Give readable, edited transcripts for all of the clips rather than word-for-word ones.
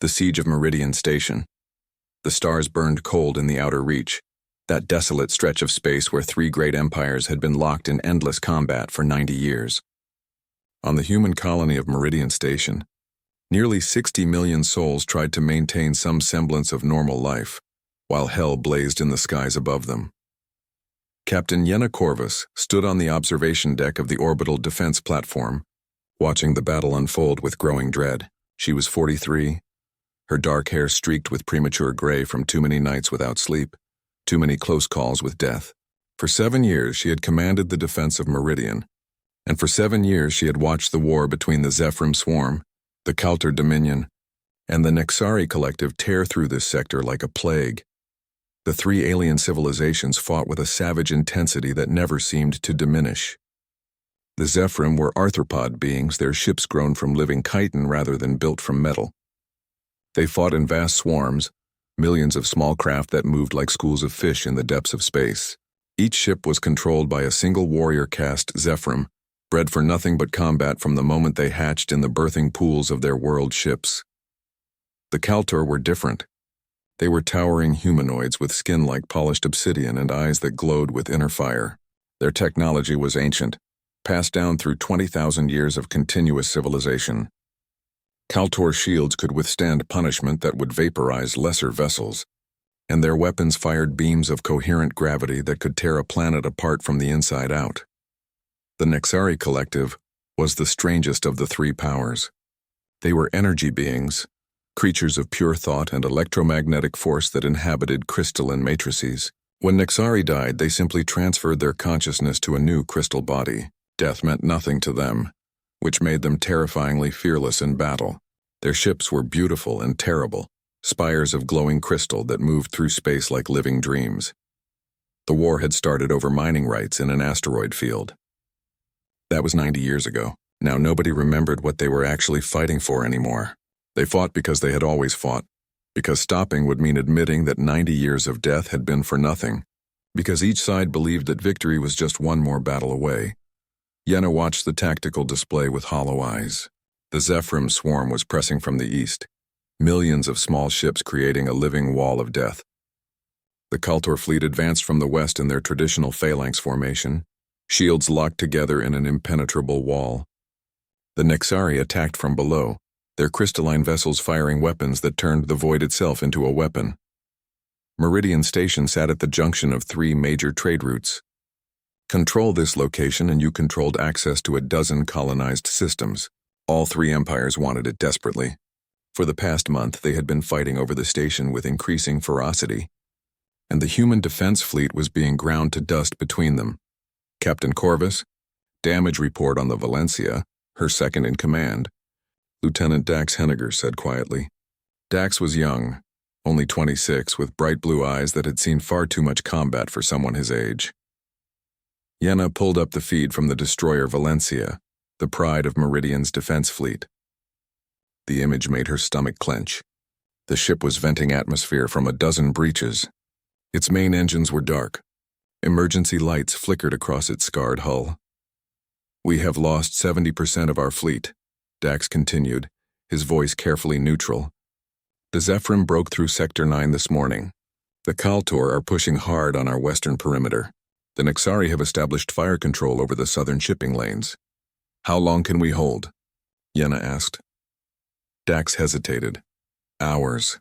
The siege of Meridian Station. The stars burned cold in the outer reach, that desolate stretch of space where three great empires had been locked in endless combat for 90 years. On the human colony of Meridian Station, nearly 60 million souls tried to maintain some semblance of normal life, while hell blazed in the skies above them. Captain Yenna Corvus stood on the observation deck of the orbital defense platform, watching the battle unfold with growing dread. She was 43, her dark hair streaked with premature gray from too many nights without sleep, too many close calls with death. For 7 years she had commanded the defense of Meridian, and for 7 years she had watched the war between the Zephyrim Swarm, the Kaltar Dominion, and the Nexari Collective tear through this sector like a plague. The three alien civilizations fought with a savage intensity that never seemed to diminish. The Zephyrim were arthropod beings, their ships grown from living chitin rather than built from metal. They fought in vast swarms, millions of small craft that moved like schools of fish in the depths of space. Each ship was controlled by a single warrior-caste Zephyrim, bred for nothing but combat from the moment they hatched in the birthing pools of their world ships. The Kaltar were different. They were towering humanoids with skin like polished obsidian and eyes that glowed with inner fire. Their technology was ancient, passed down through 20,000 years of continuous civilization. Kaltar shields could withstand punishment that would vaporize lesser vessels, and their weapons fired beams of coherent gravity that could tear a planet apart from the inside out. The Nexari Collective was the strangest of the three powers. They were energy beings, creatures of pure thought and electromagnetic force that inhabited crystalline matrices. When Nexari died, they simply transferred their consciousness to a new crystal body. Death meant nothing to them, which made them terrifyingly fearless in battle. Their ships were beautiful and terrible, spires of glowing crystal that moved through space like living dreams. The war had started over mining rights in an asteroid field. That was 90 years ago. Now nobody remembered what they were actually fighting for anymore. They fought because they had always fought, because stopping would mean admitting that 90 years of death had been for nothing, because each side believed that victory was just one more battle away. Yenna watched the tactical display with hollow eyes. The Zephyrim swarm was pressing from the east, millions of small ships creating a living wall of death. The Kaltar fleet advanced from the west in their traditional phalanx formation, shields locked together in an impenetrable wall. The Nexari attacked from below, their crystalline vessels firing weapons that turned the void itself into a weapon. Meridian Station sat at the junction of three major trade routes. Control this location and you controlled access to a dozen colonized systems. All three empires wanted it desperately. For the past month, they had been fighting over the station with increasing ferocity, and the human defense fleet was being ground to dust between them. Captain Corvus, damage report on the Valencia, her second in command. Lieutenant Dax Henniger said quietly. Dax was young, only 26, with bright blue eyes that had seen far too much combat for someone his age. Yenna pulled up the feed from the destroyer Valencia, the pride of Meridian's defense fleet. The image made her stomach clench. The ship was venting atmosphere from a dozen breaches. Its main engines were dark. Emergency lights flickered across its scarred hull. "We have lost 70% of our fleet," Dax continued, his voice carefully neutral. "The Zephyrim broke through Sector 9 this morning. The Kaltar are pushing hard on our western perimeter. The Nexari have established fire control over the southern shipping lanes. How long can we hold?" Yenna asked. Dax hesitated. "Hours.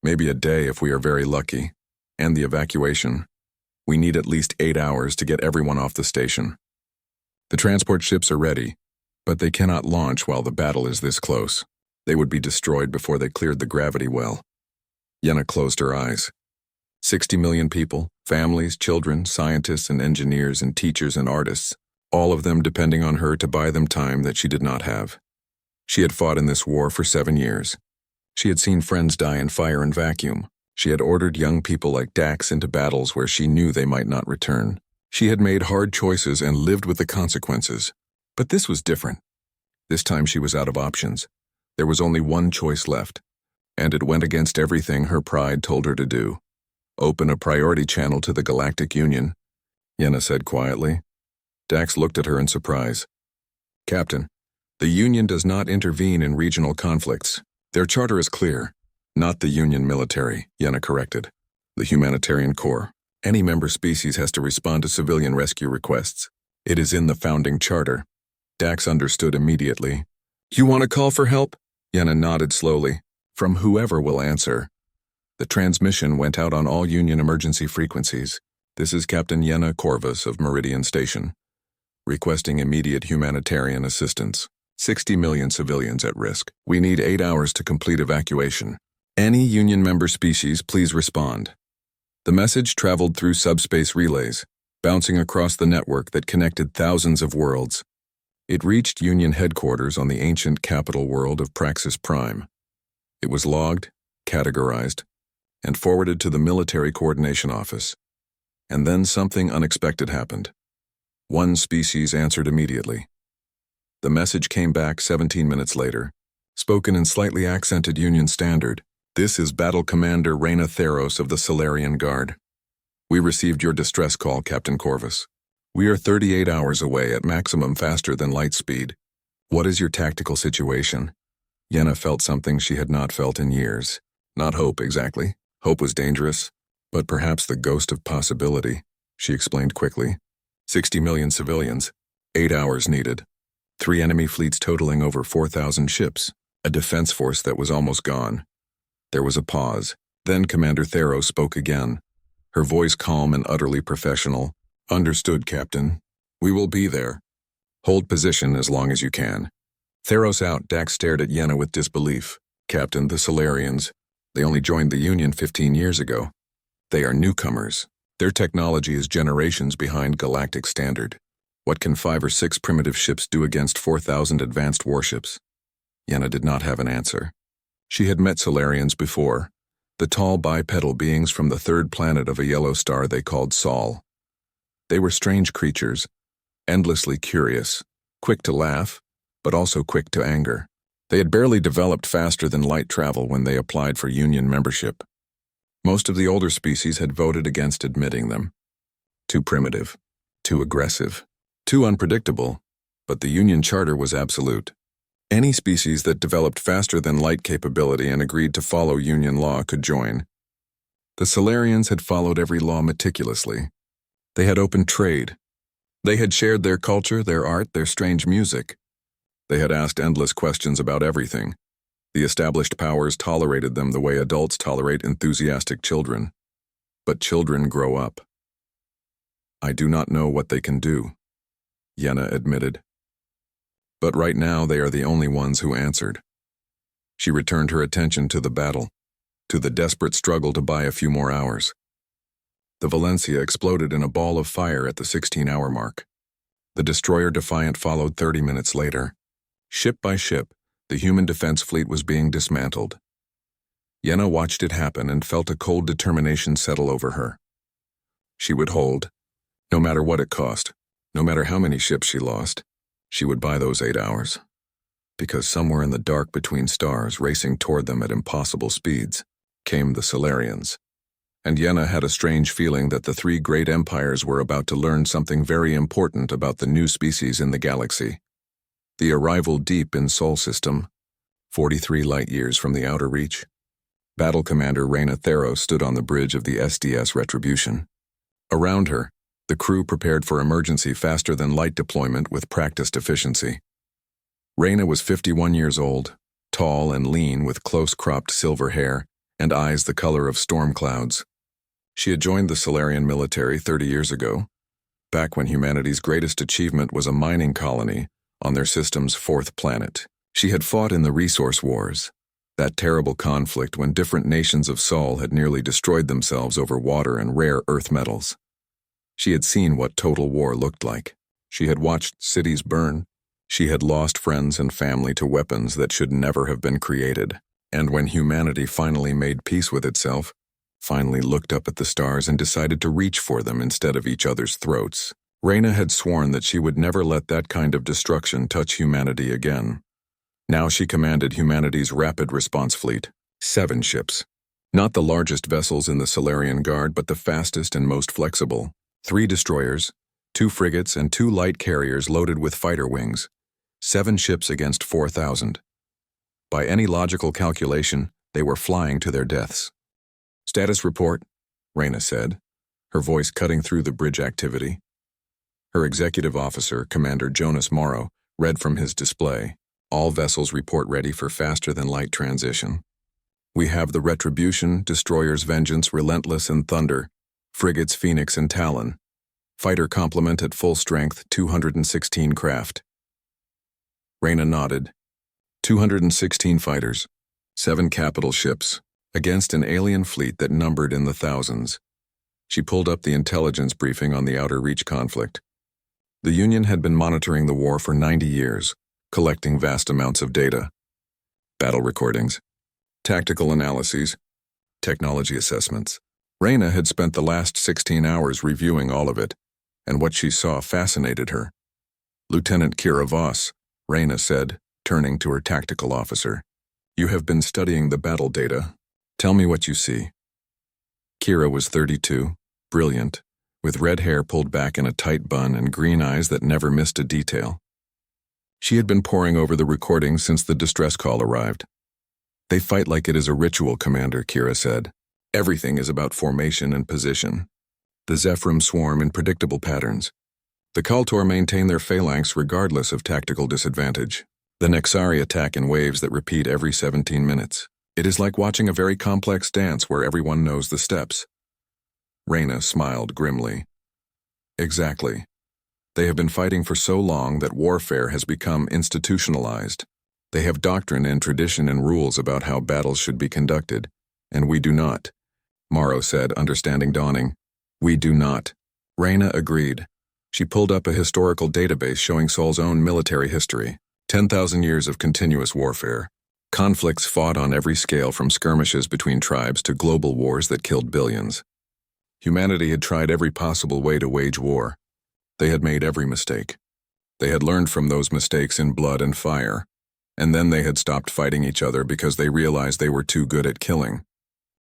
Maybe a day if we are very lucky. And the evacuation. We need at least 8 hours to get everyone off the station. The transport ships are ready, but they cannot launch while the battle is this close. They would be destroyed before they cleared the gravity well." Yenna closed her eyes. 60 million people, families, children, scientists and engineers and teachers and artists, all of them depending on her to buy them time that she did not have. She had fought in this war for 7 years. She had seen friends die in fire and vacuum. She had ordered young people like Dax into battles where she knew they might not return. She had made hard choices and lived with the consequences. But this was different. This time she was out of options. There was only one choice left, and it went against everything her pride told her to do. "Open a priority channel to the Galactic Union," Yenna said quietly. Dax looked at her in surprise. "Captain, the Union does not intervene in regional conflicts. Their charter is clear. Not the Union military, Yenna corrected. The Humanitarian Corps. Any member species has to respond to civilian rescue requests. It is in the founding charter. Dax understood immediately. You want to call for help? Yenna nodded slowly. From whoever will answer. The transmission went out on all Union emergency frequencies. This is Captain Yenna Corvus of Meridian Station. Requesting immediate humanitarian assistance. 60 million civilians at risk. We need 8 hours to complete evacuation. Any Union member species, please respond. The message traveled through subspace relays, bouncing across the network that connected thousands of worlds. It reached Union headquarters on the ancient capital world of Praxis Prime. It was logged, categorized, and forwarded to the Military Coordination Office. And then something unexpected happened. One species answered immediately. The message came back 17 minutes later, spoken in slightly accented Union Standard. This is Battle Commander Reyna Theros of the Solarian Guard. We received your distress call, Captain Corvus. We are 38 hours away at maximum faster than light speed. What is your tactical situation? Yenna felt something she had not felt in years. Not hope, exactly. Hope was dangerous, but perhaps the ghost of possibility, she explained quickly. 60 million civilians, 8 hours needed. 3 enemy fleets totaling over 4,000 ships, a defense force that was almost gone. There was a pause. Then Commander Theros spoke again, her voice calm and utterly professional. Understood, Captain. We will be there. Hold position as long as you can. Theros out, Dax stared at Yenna with disbelief. Captain, the Solarians. They only joined the Union 15 years ago. They are newcomers. Their technology is generations behind galactic standard. What can 5 or 6 primitive ships do against 4,000 advanced warships? Yenna did not have an answer. She had met Solarians before, the tall bipedal beings from the third planet of a yellow star they called Sol. They were strange creatures, endlessly curious, quick to laugh, but also quick to anger. They had barely developed faster than light travel when they applied for Union membership. Most of the older species had voted against admitting them. Too primitive, too aggressive, too unpredictable, but the Union Charter was absolute. Any species that developed faster than light capability and agreed to follow Union law could join. The Solarians had followed every law meticulously. They had opened trade. They had shared their culture, their art, their strange music. They had asked endless questions about everything. The established powers tolerated them the way adults tolerate enthusiastic children. But children grow up. I do not know what they can do, Yenna admitted. But right now they are the only ones who answered. She returned her attention to the battle, to the desperate struggle to buy a few more hours. The Valencia exploded in a ball of fire at the 16-hour mark. The destroyer Defiant followed 30 minutes later. Ship by ship, the human defense fleet was being dismantled. Yenna watched it happen and felt a cold determination settle over her. She would hold, no matter what it cost, no matter how many ships she lost. She would buy those 8 hours. Because somewhere in the dark between stars, racing toward them at impossible speeds, came the Solarians. And Yenna had a strange feeling that the 3 great empires were about to learn something very important about the new species in the galaxy. The arrival deep in Sol System, 43 light-years from the outer reach. Battle Commander Reyna Theros stood on the bridge of the SDS Retribution. Around her, the crew prepared for emergency faster-than-light deployment with practiced efficiency. Reyna was 51 years old, tall and lean with close-cropped silver hair and eyes the color of storm clouds. She had joined the Solarian military 30 years ago, back when humanity's greatest achievement was a mining colony on their system's 4th planet. She had fought in the Resource Wars, that terrible conflict when different nations of Sol had nearly destroyed themselves over water and rare earth metals. She had seen what total war looked like. She had watched cities burn. She had lost friends and family to weapons that should never have been created. And when humanity finally made peace with itself, finally looked up at the stars and decided to reach for them instead of each other's throats, Reyna had sworn that she would never let that kind of destruction touch humanity again. Now she commanded humanity's rapid response fleet, 7 ships. Not the largest vessels in the Solarian Guard, but the fastest and most flexible. 3 destroyers, 2 frigates, and 2 light carriers loaded with fighter wings. 7 ships against 4,000. By any logical calculation, they were flying to their deaths. "Status report," Reyna said, her voice cutting through the bridge activity. Her executive officer, Commander Jonas Morrow, read from his display. "All vessels report ready for faster-than-light transition. We have the Retribution, Destroyers Vengeance, Relentless, and Thunder, frigates Phoenix and Talon. Fighter complement at full strength, 216 craft." Reyna nodded. 216 fighters, 7 capital ships, against an alien fleet that numbered in the thousands. She pulled up the intelligence briefing on the Outer Reach conflict. The Union had been monitoring the war for 90 years, collecting vast amounts of data. Battle recordings, tactical analyses, technology assessments. Reyna had spent the last 16 hours reviewing all of it, and what she saw fascinated her. "Lieutenant Kira Voss," Reyna said, turning to her tactical officer. "You have been studying the battle data. Tell me what you see." Kira was 32, brilliant, with red hair pulled back in a tight bun and green eyes that never missed a detail. She had been poring over the recordings since the distress call arrived. "They fight like it is a ritual, Commander," Kira said. "Everything is about formation and position. The Zephyrim swarm in predictable patterns. The Kaltor maintain their phalanx regardless of tactical disadvantage. The Nexari attack in waves that repeat every 17 minutes. It is like watching a very complex dance where everyone knows the steps." Reyna smiled grimly. "Exactly. They have been fighting for so long that warfare has become institutionalized. They have doctrine and tradition and rules about how battles should be conducted, and we do not," Morrow said, understanding dawning. "We do not." Reyna agreed. She pulled up a historical database showing Sol's own military history. 10,000 years of continuous warfare. Conflicts fought on every scale, from skirmishes between tribes to global wars that killed billions. Humanity had tried every possible way to wage war. They had made every mistake. They had learned from those mistakes in blood and fire. And then they had stopped fighting each other because they realized they were too good at killing.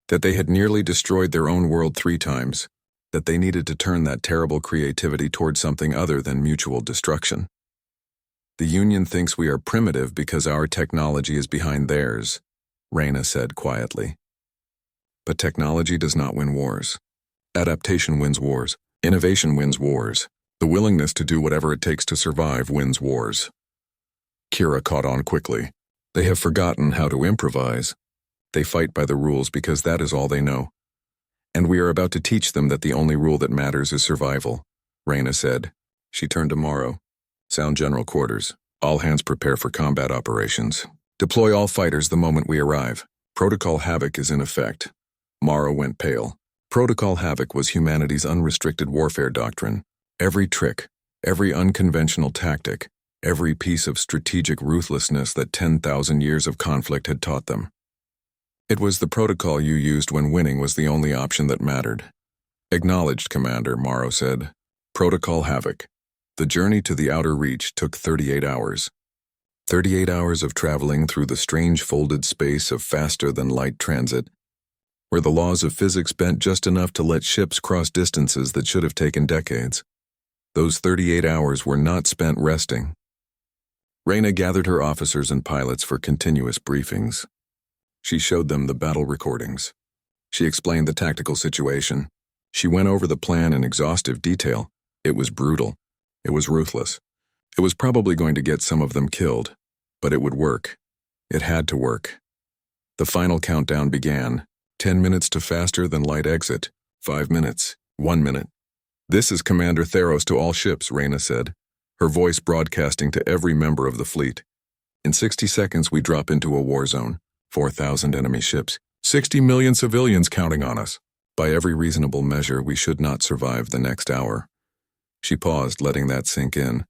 That they had nearly destroyed their own world 3 times. That they needed to turn that terrible creativity toward something other than mutual destruction. "The Union thinks we are primitive because our technology is behind theirs," Reyna said quietly. "But technology does not win wars. Adaptation wins wars. Innovation wins wars. The willingness to do whatever it takes to survive wins wars." Kira caught on quickly. "They have forgotten how to improvise. They fight by the rules because that is all they know. And we are about to teach them that the only rule that matters is survival," Reyna said. She turned to Morrow. "Sound general quarters. All hands prepare for combat operations. Deploy all fighters the moment we arrive. Protocol Havoc is in effect." Morrow went pale. Protocol Havoc was humanity's unrestricted warfare doctrine. Every trick, every unconventional tactic, every piece of strategic ruthlessness that 10,000 years of conflict had taught them. "It was the protocol you used when winning was the only option that mattered." "Acknowledged, Commander," Morrow said. "Protocol Havoc. The journey to the Outer Reach took 38 hours. 38 hours of traveling through the strange folded space of faster-than-light transit, where the laws of physics bent just enough to let ships cross distances that should have taken decades. Those 38 hours were not spent resting." Reyna gathered her officers and pilots for continuous briefings. She showed them the battle recordings. She explained the tactical situation. She went over the plan in exhaustive detail. It was brutal. It was ruthless. It was probably going to get some of them killed, but it would work. It had to work. The final countdown began. 10 minutes to faster-than-light exit. 5 minutes. 1 minute. "This is Commander Theros to all ships," Reyna said, her voice broadcasting to every member of the fleet. "In 60 seconds we drop into a war zone. 4,000 enemy ships. 60 million civilians counting on us. By every reasonable measure, we should not survive the next hour." She paused, letting that sink in.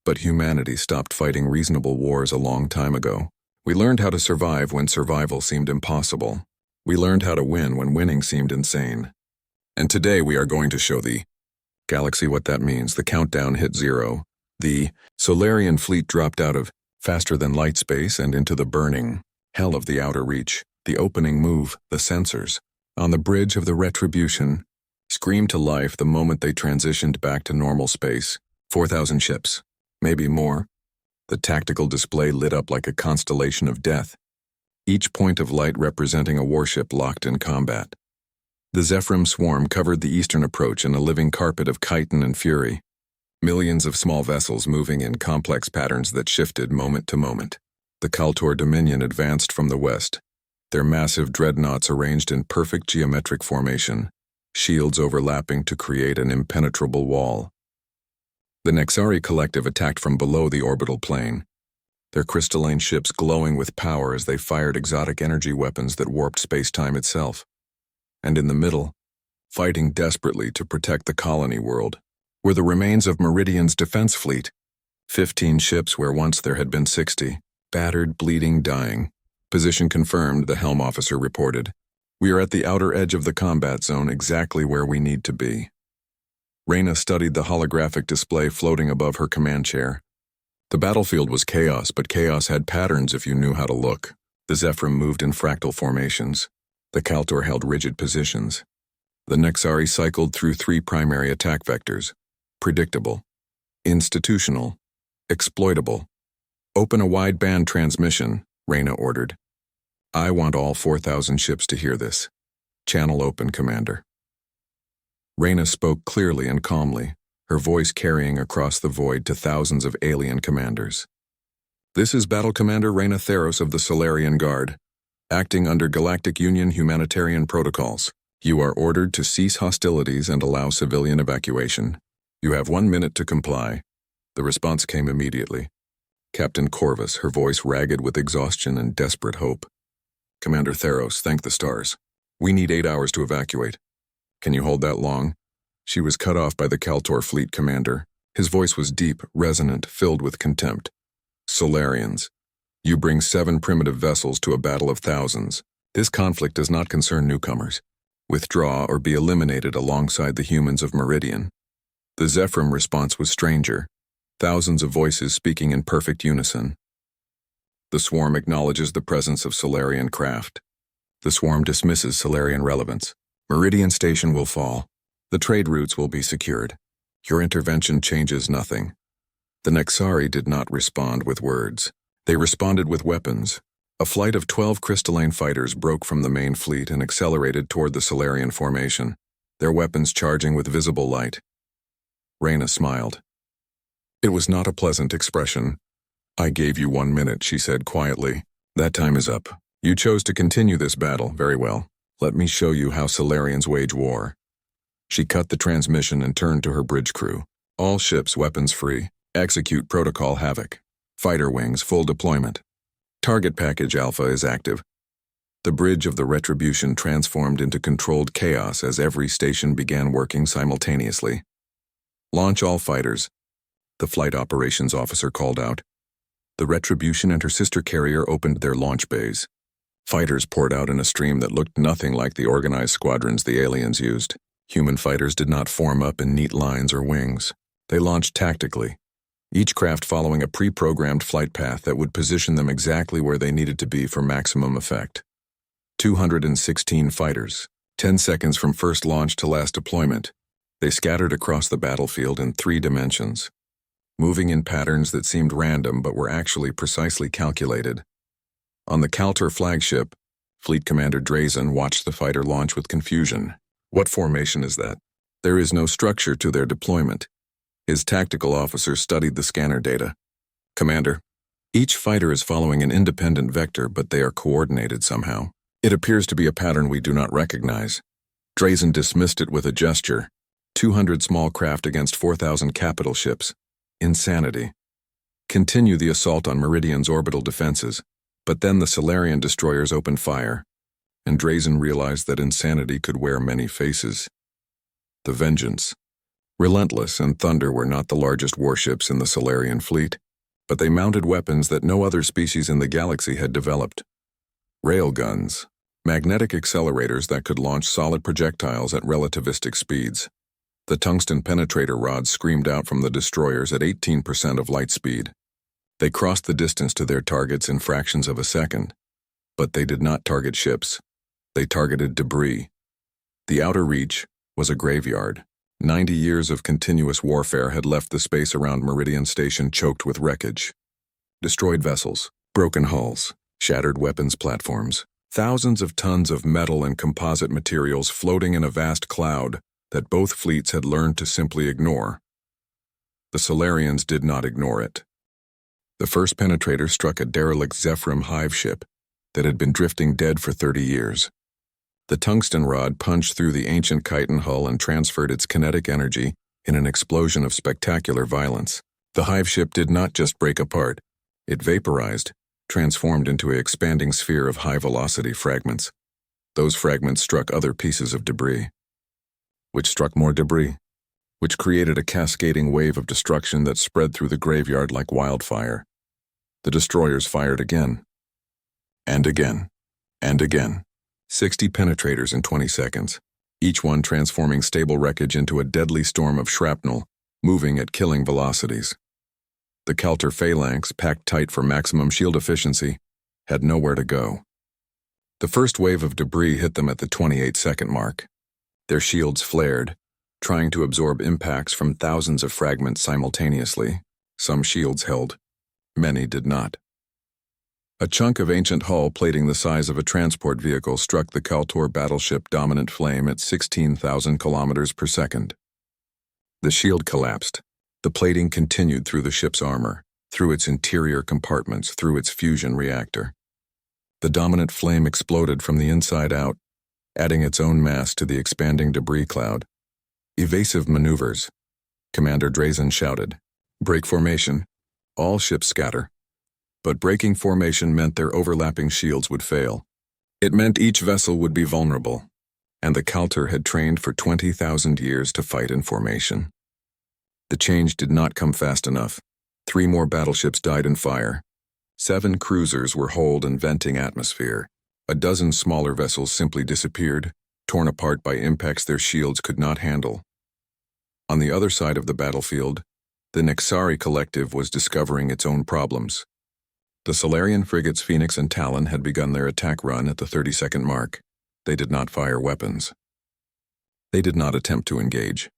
"But humanity stopped fighting reasonable wars a long time ago. We learned how to survive when survival seemed impossible. We learned how to win when winning seemed insane. And today we are going to show the galaxy what that means." The countdown hit 0. The Solarian fleet dropped out of faster-than-light space and into the burning hell of the Outer Reach. The opening move, the sensors, on the bridge of the Retribution, screamed to life the moment they transitioned back to normal space. 4,000 ships, maybe more. The tactical display lit up like a constellation of death. each point of light representing a warship locked in combat. The Zephyr swarm covered the eastern approach in a living carpet of chitin and fury, millions of small vessels moving in complex patterns that shifted moment to moment. The Kaltor Dominion advanced from the west, their massive dreadnoughts arranged in perfect geometric formation, shields overlapping to create an impenetrable wall. The Nexari collective attacked from below the orbital plane, their crystalline ships glowing with power as they fired exotic energy weapons that warped space-time itself. And in the middle, fighting desperately to protect the colony world, were the remains of Meridian's defense fleet, 15 ships where once there had been 60, battered, bleeding, dying. Position confirmed, the helm officer reported. We are at the outer edge of the combat zone, exactly where we need to be. Reyna studied the holographic display floating above her command chair. The battlefield was chaos, but chaos had patterns if you knew how to look. The Zephyr moved in fractal formations. The Kaltor held rigid positions. The Nexari cycled through 3 primary attack vectors: predictable, institutional, exploitable. Open a wideband transmission, Reyna ordered. I want all 4,000 ships to hear this. Channel open, Commander. Reyna spoke clearly and calmly, her voice carrying across the void to thousands of alien commanders. This is Battle Commander Reyna Theros of the Solarian Guard, acting under Galactic Union humanitarian protocols. You are ordered to cease hostilities and allow civilian evacuation. You have 1 minute to comply. The response came immediately. Captain Corvus, her voice ragged with exhaustion and desperate hope. Commander Theros, thank the stars. We need 8 hours to evacuate. Can you hold that long? She was cut off by the Kaltor fleet commander. His voice was deep, resonant, filled with contempt. Solarians, you bring 7 primitive vessels to a battle of thousands. This conflict does not concern newcomers. Withdraw or be eliminated alongside the humans of Meridian. The Zephyr response was stranger, thousands of voices speaking in perfect unison. The swarm acknowledges the presence of Solarian craft. The swarm dismisses Solarian relevance. Meridian Station will fall. The trade routes will be secured. Your intervention changes nothing. The Nexari did not respond with words. They responded with weapons. A flight of 12 crystalline fighters broke from the main fleet and accelerated toward the Solarian formation, their weapons charging with visible light. Reyna smiled. It was not a pleasant expression. I gave you 1 minute, she said quietly. That time is up. You chose to continue this battle, very well. Let me show you how Solarians wage war. She cut the transmission and turned to her bridge crew. All ships weapons free. Execute Protocol Havoc. Fighter wings full deployment. Target Package Alpha is active. The bridge of the Retribution transformed into controlled chaos as every station began working simultaneously. Launch all fighters, the flight operations officer called out. The Retribution and her sister carrier opened their launch bays. Fighters poured out in a stream that looked nothing like the organized squadrons the aliens used. Human fighters did not form up in neat lines or wings. They launched tactically, each craft following a pre-programmed flight path that would position them exactly where they needed to be for maximum effect. 216 fighters, 10 seconds from first launch to last deployment. They scattered across the battlefield in 3 dimensions, moving in patterns that seemed random but were actually precisely calculated. On the Kaltor flagship, Fleet Commander Drazen watched the fighter launch with confusion. What formation is that? There is no structure to their deployment. His tactical officer studied the scanner data. Commander, each fighter is following an independent vector, but they are coordinated somehow. It appears to be a pattern we do not recognize. Drazen dismissed it with a gesture. 200 small craft against 4,000 capital ships. Insanity. Continue the assault on Meridian's orbital defenses. But then the Solarian destroyers opened fire, and Drazen realized that insanity could wear many faces. The Vengeance. Relentless and Thunder were not the largest warships in the Solarian fleet, but they mounted weapons that no other species in the galaxy had developed. Railguns, magnetic accelerators that could launch solid projectiles at relativistic speeds. The tungsten penetrator rods screamed out from the destroyers at 18% of light speed. They crossed the distance to their targets in fractions of a second, but they did not target ships. They targeted debris. The outer reach was a graveyard. 90 years of continuous warfare had left the space around Meridian Station choked with wreckage. Destroyed vessels, broken hulls, shattered weapons platforms, thousands of tons of metal and composite materials floating in a vast cloud that both fleets had learned to simply ignore. The Solarians did not ignore it. The first penetrator struck a derelict Zephyrim hive ship that had been drifting dead for 30 years. The tungsten rod punched through the ancient chitin hull and transferred its kinetic energy in an explosion of spectacular violence. The hive ship did not just break apart, it vaporized, transformed into an expanding sphere of high-velocity fragments. Those fragments struck other pieces of debris, which struck more debris, which created a cascading wave of destruction that spread through the graveyard like wildfire. The destroyers fired again, and again, and again. 60 penetrators in 20 seconds, each one transforming stable wreckage into a deadly storm of shrapnel, moving at killing velocities. The Kelter phalanx, packed tight for maximum shield efficiency, had nowhere to go. The first wave of debris hit them at the 28-second mark. Their shields flared, trying to absorb impacts from thousands of fragments simultaneously. Some shields held, many did not. A chunk of ancient hull plating the size of a transport vehicle struck the Kaltor battleship Dominant Flame at 16,000 kilometers per second. The shield collapsed. The plating continued through the ship's armor, through its interior compartments, through its fusion reactor. The Dominant Flame exploded from the inside out, adding its own mass to the expanding debris cloud. Evasive maneuvers, Commander Drazen shouted. Break formation. All ships scatter. But breaking formation meant their overlapping shields would fail. It meant each vessel would be vulnerable, and the Kalter had trained for 20,000 years to fight in formation. The change did not come fast enough. 3 more battleships died in fire. 7 cruisers were holed and venting atmosphere. A dozen smaller vessels simply disappeared, torn apart by impacts their shields could not handle. On the other side of the battlefield, the Nexari Collective was discovering its own problems. The Solarian frigates Phoenix and Talon had begun their attack run at the 30-second mark. They did not fire weapons. They did not attempt to engage.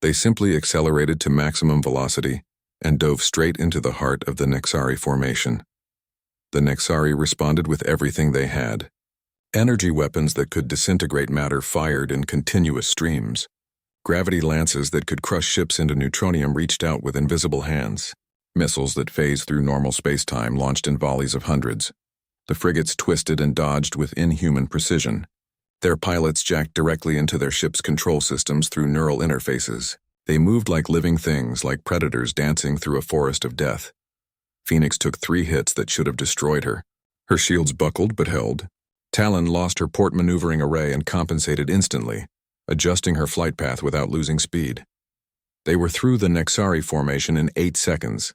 They simply accelerated to maximum velocity and dove straight into the heart of the Nexari formation. The Nexari responded with everything they had. Energy weapons that could disintegrate matter fired in continuous streams. Gravity lances that could crush ships into neutronium reached out with invisible hands. Missiles that phased through normal space-time launched in volleys of hundreds. The frigates twisted and dodged with inhuman precision. Their pilots jacked directly into their ship's control systems through neural interfaces. They moved like living things, like predators dancing through a forest of death. Phoenix took 3 hits that should have destroyed her. Her shields buckled but held. Talon lost her port maneuvering array and compensated instantly, adjusting her flight path without losing speed. They were through the Nexari formation in 8 seconds.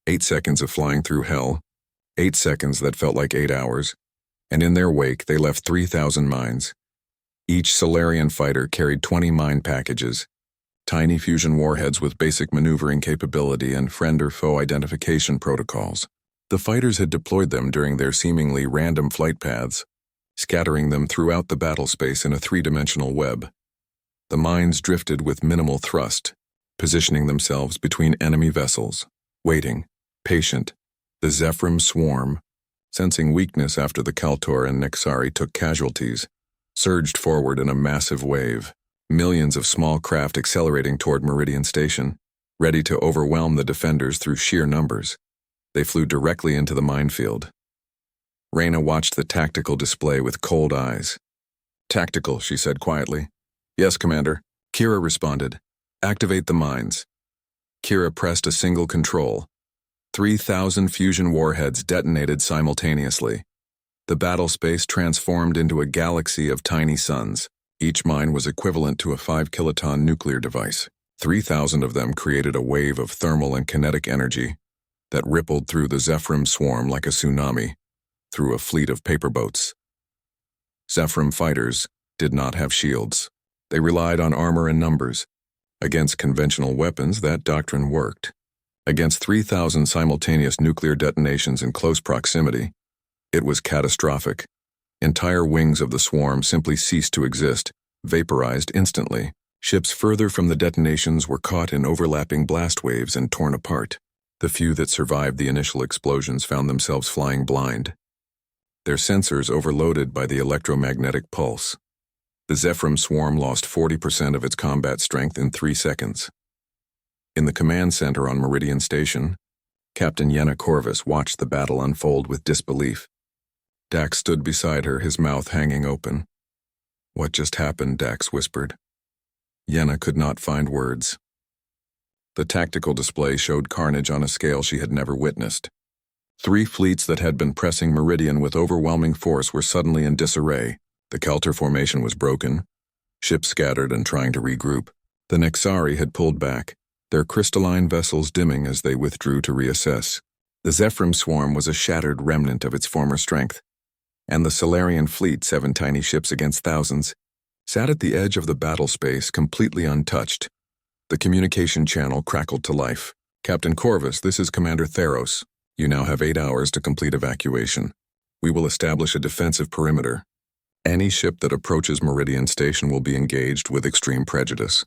8 seconds of flying through hell, 8 seconds that felt like 8 hours, and in their wake they left 3,000 mines. Each Solarian fighter carried 20 mine packages, tiny fusion warheads with basic maneuvering capability and friend or foe identification protocols. The fighters had deployed them during their seemingly random flight paths, scattering them throughout the battle space in a 3-dimensional web. The mines drifted with minimal thrust, positioning themselves between enemy vessels, waiting, patient. The Zephyrim swarm, sensing weakness after the Kaltor and Nexari took casualties, surged forward in a massive wave, millions of small craft accelerating toward Meridian Station, ready to overwhelm the defenders through sheer numbers. They flew directly into the minefield. Reyna watched the tactical display with cold eyes. "Tactical," she said quietly. "Yes, Commander." Kira responded. "Activate the mines." Kira pressed a single control. 3,000 fusion warheads detonated simultaneously. The battle space transformed into a galaxy of tiny suns. Each mine was equivalent to a 5-kiloton nuclear device. 3,000 of them created a wave of thermal and kinetic energy that rippled through the Zephyrim swarm like a tsunami, through a fleet of paper boats. Zephyrim fighters did not have shields. They relied on armor and numbers. Against conventional weapons, that doctrine worked. Against 3,000 simultaneous nuclear detonations in close proximity, it was catastrophic. Entire wings of the swarm simply ceased to exist, vaporized instantly. Ships further from the detonations were caught in overlapping blast waves and torn apart. The few that survived the initial explosions found themselves flying blind. their sensors overloaded by the electromagnetic pulse. The Zephyr swarm lost 40% of its combat strength in 3 seconds. In the command center on Meridian Station, Captain Yenna Corvus watched the battle unfold with disbelief. Dax stood beside her, his mouth hanging open. "What just happened?" Dax whispered. Yenna could not find words. The tactical display showed carnage on a scale she had never witnessed. 3 fleets that had been pressing Meridian with overwhelming force were suddenly in disarray. The Kelter formation was broken, ships scattered and trying to regroup. The Nexari had pulled back, their crystalline vessels dimming as they withdrew to reassess. The Zephyr swarm was a shattered remnant of its former strength, and the Solarian fleet, 7 tiny ships against thousands, sat at the edge of the battle space completely untouched. The communication channel crackled to life. "Captain Corvus, this is Commander Theros. You now have 8 hours to complete evacuation. We will establish a defensive perimeter. Any ship that approaches Meridian Station will be engaged with extreme prejudice.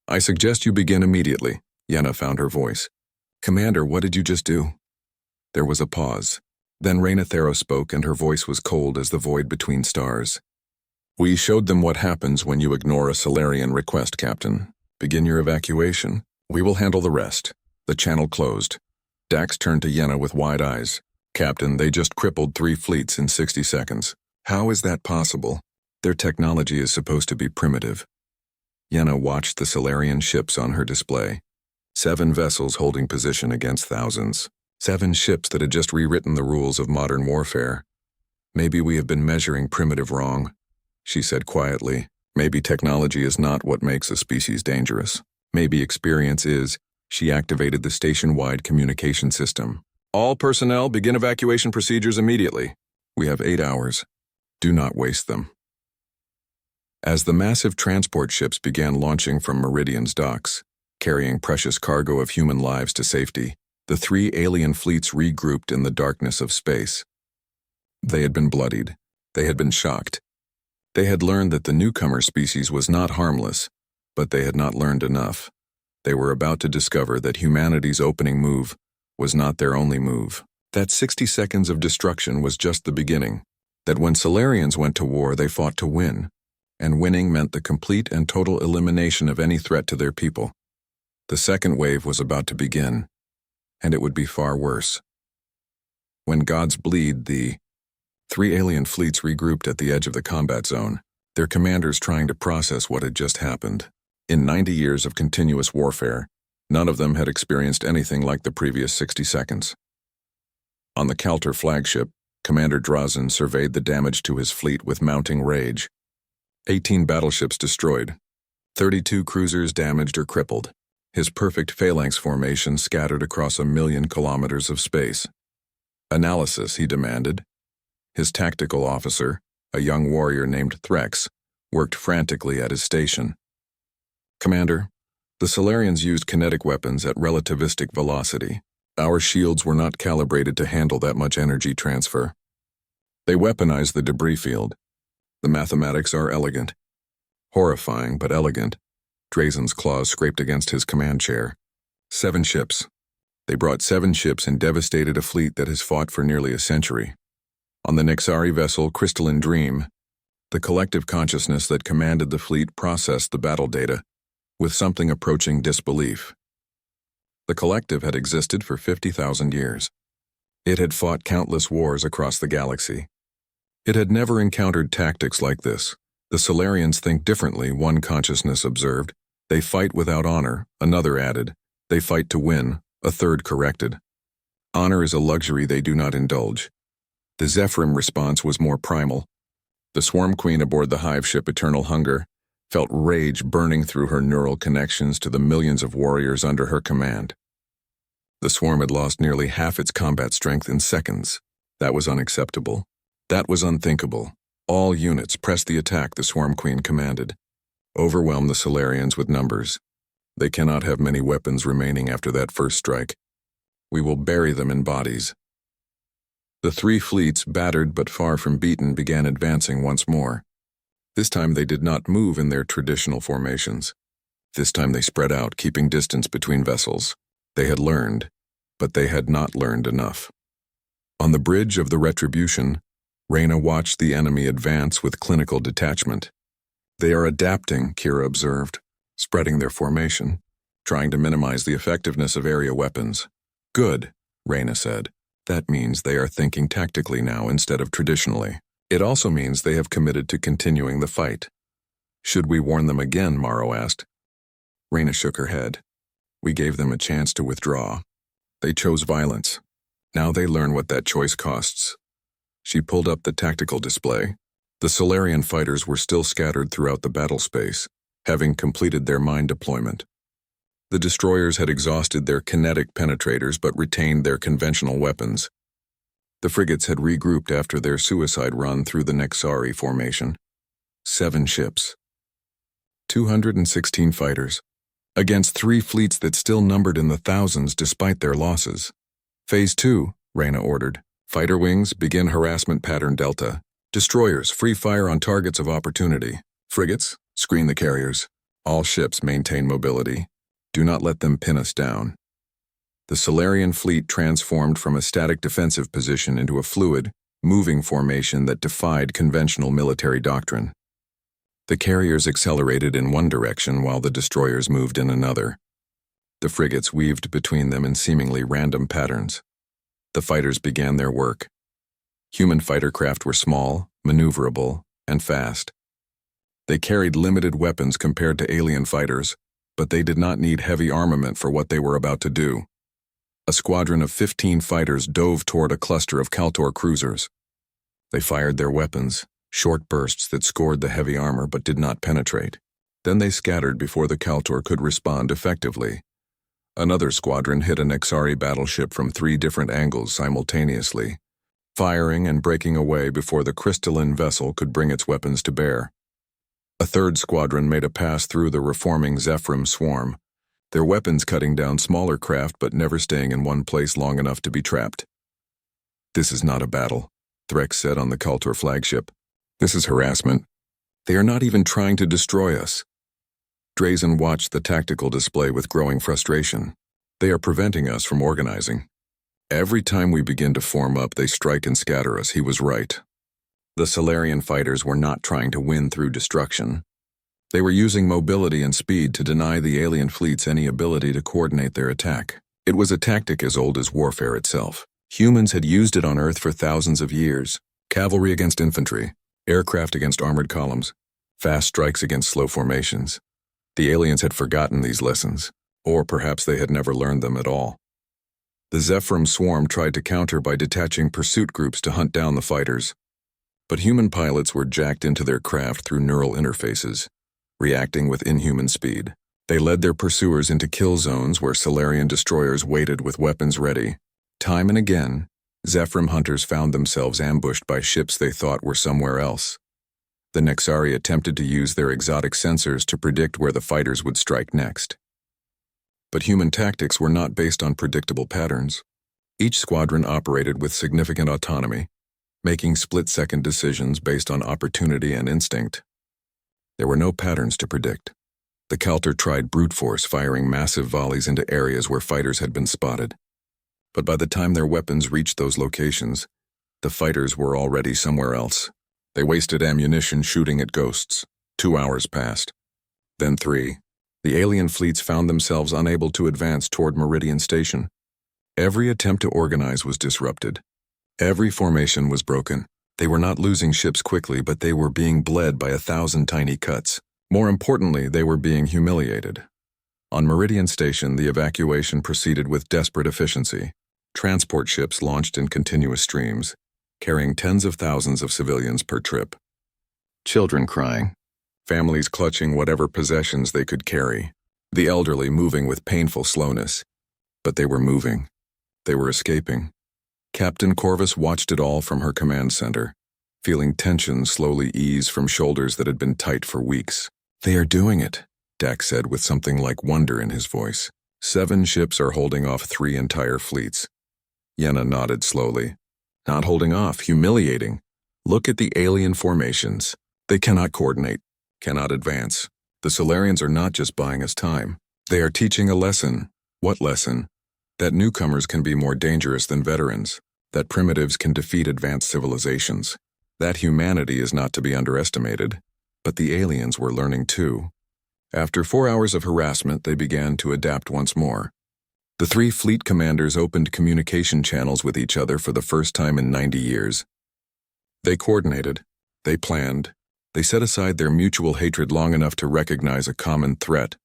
I suggest you begin immediately." Yenna found her voice. "Commander, what did you just do?" There was a pause. Then Reyna Theros spoke, and her voice was cold as the void between stars. "We showed them what happens when you ignore a Solarian request, Captain. Begin your evacuation. We will handle the rest." The channel closed. Dax turned to Yenna with wide eyes. "Captain, they just crippled 3 fleets in 60 seconds. How is that possible? Their technology is supposed to be primitive." Yenna watched the Solarian ships on her display. 7 vessels holding position against thousands. 7 ships that had just rewritten the rules of modern warfare. "Maybe we have been measuring primitive wrong," she said quietly. "Maybe technology is not what makes a species dangerous. Maybe experience is." She activated the station-wide communication system. "All personnel, begin evacuation procedures immediately. We have 8 hours. Do not waste them." As the massive transport ships began launching from Meridian's docks, carrying precious cargo of human lives to safety, the 3 alien fleets regrouped in the darkness of space. They had been bloodied. They had been shocked. They had learned that the newcomer species was not harmless, but they had not learned enough. They were about to discover that humanity's opening move was not their only move. That 60 seconds of destruction was just the beginning. That when Solarians went to war, they fought to win, and winning meant the complete and total elimination of any threat to their people. The second wave was about to begin, and it would be far worse. When gods bleed, the 3 alien fleets regrouped at the edge of the combat zone, their commanders trying to process what had just happened. In 90 years of continuous warfare, none of them had experienced anything like the previous 60 seconds. On the Kelter flagship, Commander Drazen surveyed the damage to his fleet with mounting rage. 18 battleships destroyed, 32 cruisers damaged or crippled, his perfect phalanx formation scattered across 1,000,000 kilometers of space. "Analysis," he demanded. His tactical officer, a young warrior named Threx, worked frantically at his station. "Commander, the Solarians used kinetic weapons at relativistic velocity. Our shields were not calibrated to handle that much energy transfer. They weaponized the debris field. The mathematics are elegant. Horrifying, but elegant." Drazen's claws scraped against his command chair. 7 ships. They brought 7 ships and devastated a fleet that has fought for nearly a century. On the Nexari vessel Crystalline Dream, the collective consciousness that commanded the fleet processed the battle data with something approaching disbelief. The collective had existed for 50,000 years. It had fought countless wars across the galaxy. It had never encountered tactics like this. "The Solarians think differently," one consciousness observed. "They fight without honor," another added. "They fight to win," a third corrected. "Honor is a luxury they do not indulge." The Zephyr response was more primal. The Swarm Queen aboard the hive ship Eternal Hunger felt rage burning through her neural connections to the millions of warriors under her command. The swarm had lost nearly half its combat strength in seconds. That was unacceptable. That was unthinkable. "All units, press the attack," the Swarm Queen commanded. "Overwhelm the Solarians with numbers. They cannot have many weapons remaining after that first strike. We will bury them in bodies." The 3 fleets, battered but far from beaten, began advancing once more. This time they did not move in their traditional formations. This time they spread out, keeping distance between vessels. They had learned, but they had not learned enough. On the bridge of the Retribution, Reyna watched the enemy advance with clinical detachment. They are adapting, Kira observed, spreading their formation, trying to minimize the effectiveness of area weapons. Good, Reyna said. That means they are thinking tactically now instead of traditionally. It also means they have committed to continuing the fight. Should we warn them again, Morrow asked. Reyna shook her head. We gave them a chance to withdraw. They chose violence. Now they learn what that choice costs. She pulled up the tactical display. The Solarian fighters were still scattered throughout the battle space, having completed their mine deployment. The destroyers had exhausted their kinetic penetrators but retained their conventional weapons. The frigates had regrouped after their suicide run through the Nexari formation. 7 ships. 216 fighters, against 3 fleets that still numbered in the thousands despite their losses. Phase 2, Reyna ordered. Fighter wings, begin harassment pattern Delta. Destroyers, free fire on targets of opportunity. Frigates, screen the carriers. All ships maintain mobility. Do not let them pin us down. The Solarian fleet transformed from a static defensive position into a fluid, moving formation that defied conventional military doctrine. The carriers accelerated in one direction while the destroyers moved in another. The frigates weaved between them in seemingly random patterns. The fighters began their work. Human fighter craft were small, maneuverable, and fast. They carried limited weapons compared to alien fighters, but they did not need heavy armament for what they were about to do. A squadron of 15 fighters dove toward a cluster of Kaltor cruisers. They fired their weapons, short bursts that scored the heavy armor but did not penetrate. Then they scattered before the Kaltor could respond effectively. Another squadron hit a Nexari battleship from 3 different angles simultaneously, firing and breaking away before the crystalline vessel could bring its weapons to bear. A third squadron made a pass through the reforming Zephyr swarm, their weapons cutting down smaller craft but never staying in one place long enough to be trapped. This is not a battle, Threx said on the Kaltor flagship. This is harassment. They are not even trying to destroy us. Drazen watched the tactical display with growing frustration. They are preventing us from organizing. Every time we begin to form up, they strike and scatter us. He was right. The Solarian fighters were not trying to win through destruction. They were using mobility and speed to deny the alien fleets any ability to coordinate their attack. It was a tactic as old as warfare itself. Humans had used it on Earth for thousands of years. Cavalry against infantry, aircraft against armored columns, fast strikes against slow formations. The aliens had forgotten these lessons, or perhaps they had never learned them at all. The Zephyr swarm tried to counter by detaching pursuit groups to hunt down the fighters. But human pilots were jacked into their craft through neural interfaces, reacting with inhuman speed. They led their pursuers into kill zones where Solarian destroyers waited with weapons ready. Time and again, Zephyr hunters found themselves ambushed by ships they thought were somewhere else. The Nexari attempted to use their exotic sensors to predict where the fighters would strike next. But human tactics were not based on predictable patterns. Each squadron operated with significant autonomy, making split-second decisions based on opportunity and instinct. There were no patterns to predict. The Kaltor tried brute force, firing massive volleys into areas where fighters had been spotted. But by the time their weapons reached those locations, the fighters were already somewhere else. They wasted ammunition shooting at ghosts. 2 hours passed. Then 3. The alien fleets found themselves unable to advance toward Meridian Station. Every attempt to organize was disrupted. Every formation was broken. They were not losing ships quickly, but they were being bled by 1,000 tiny cuts. More importantly, they were being humiliated. On Meridian Station, the evacuation proceeded with desperate efficiency. Transport ships launched in continuous streams, carrying tens of thousands of civilians per trip. Children crying, families clutching whatever possessions they could carry, the elderly moving with painful slowness. But they were moving. They were escaping. Captain Corvus watched it all from her command center, feeling tension slowly ease from shoulders that had been tight for weeks. They are doing it, Dax said with something like wonder in his voice. 7 ships are holding off 3 entire fleets. Yenna nodded slowly. Not holding off, humiliating. Look at the alien formations. They cannot coordinate, cannot advance. The Solarians are not just buying us time. They are teaching a lesson. What lesson? That newcomers can be more dangerous than veterans. That primitives can defeat advanced civilizations. That humanity is not to be underestimated, but the aliens were learning too. After 4 hours of harassment, they began to adapt once more. The three fleet commanders opened communication channels with each other for the first time in 90 years. They coordinated, they planned, they set aside their mutual hatred long enough to recognize a common threat.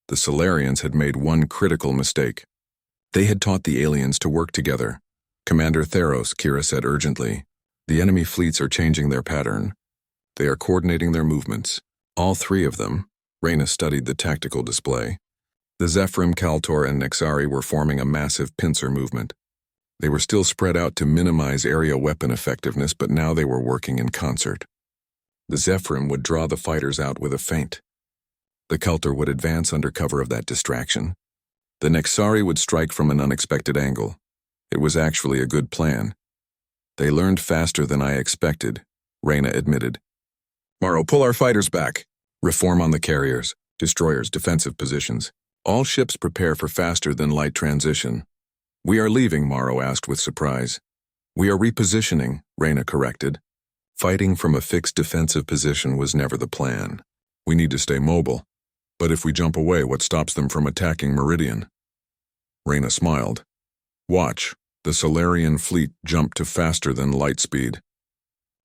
The Solarians had made one critical mistake. They had taught the aliens to work together. Commander Theros, Kira said urgently, the enemy fleets are changing their pattern. They are coordinating their movements. All three of them. Reyna studied the tactical display. The Zephyrim, Kaltor, and Nexari were forming a massive pincer movement. They were still spread out to minimize area weapon effectiveness, but now they were working in concert. The Zephyrim would draw the fighters out with a feint. The Kaltor would advance under cover of that distraction. The Nexari would strike from an unexpected angle. It was actually a good plan. They learned faster than I expected, Reyna admitted. Morrow, pull our fighters back. Reform on the carriers, destroyers, defensive positions. All ships prepare for faster-than-light transition. We are leaving, Morrow asked with surprise. We are repositioning, Reyna corrected. Fighting from a fixed defensive position was never the plan. We need to stay mobile. But if we jump away, what stops them from attacking Meridian? Reyna smiled. Watch. The Solarian fleet jumped to faster-than-light speed.